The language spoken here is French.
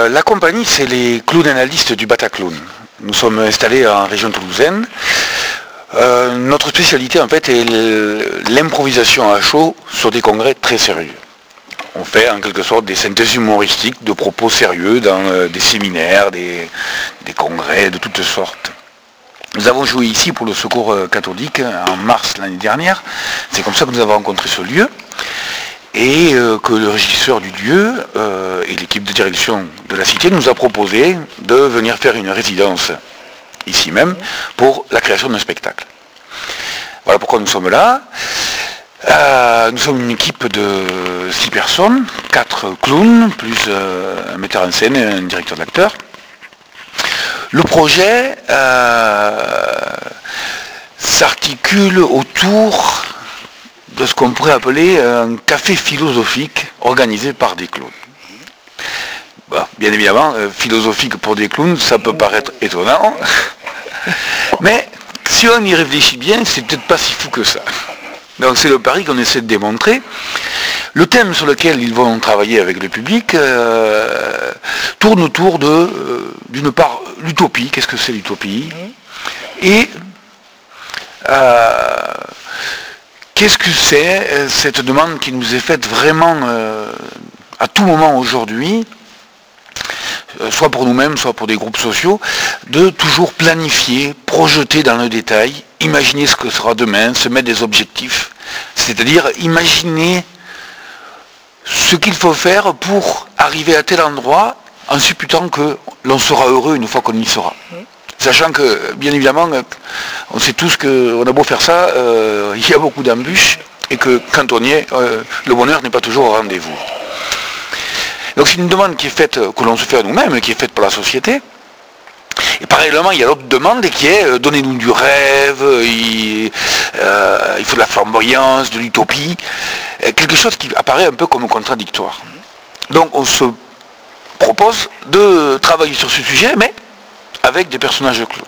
La compagnie, c'est les clowns analystes du Bataclown. Nous sommes installés en région toulousaine. Notre spécialité, en fait, est l'improvisation à chaud sur des congrès très sérieux. On fait en quelque sorte des synthèses humoristiques de propos sérieux dans des séminaires, des congrès de toutes sortes. Nous avons joué ici pour le Secours catholique en mars l'année dernière. C'est comme ça que nous avons rencontré ce lieu. Et que le régisseur du lieu et l'équipe de direction de la cité nous a proposé de venir faire une résidence ici même pour la création d'un spectacle. Voilà pourquoi nous sommes là. Nous sommes une équipe de 6 personnes, 4 clowns, plus un metteur en scène et un directeur d'acteur. Le projet s'articule autour de ce qu'on pourrait appeler un café philosophique organisé par des clowns. Bon, bien évidemment, philosophique pour des clowns, ça peut paraître étonnant, mais si on y réfléchit bien, c'est peut-être pas si fou que ça. Donc c'est le pari qu'on essaie de démontrer. Le thème sur lequel ils vont travailler avec le public tourne autour d'une part, l'utopie. Qu'est-ce que c'est l'utopie? Et qu'est-ce que c'est cette demande qui nous est faite vraiment à tout moment aujourd'hui, soit pour nous-mêmes, soit pour des groupes sociaux, de toujours planifier, projeter dans le détail, imaginer ce que sera demain, se mettre des objectifs, c'est-à-dire imaginer ce qu'il faut faire pour arriver à tel endroit en supputant que l'on sera heureux une fois qu'on y sera. Sachant que, bien évidemment, on sait tous qu'on a beau faire ça, il y a beaucoup d'embûches, et que quand on y est, le bonheur n'est pas toujours au rendez-vous. Donc c'est une demande qui est faite, que l'on se fait à nous-mêmes, qui est faite par la société. Et parallèlement, il y a l'autre demande qui est donnez-nous du rêve, il faut de la flamboyance, de l'utopie, quelque chose qui apparaît un peu comme contradictoire. Donc on se propose de travailler sur ce sujet, mais avec des personnages clowns.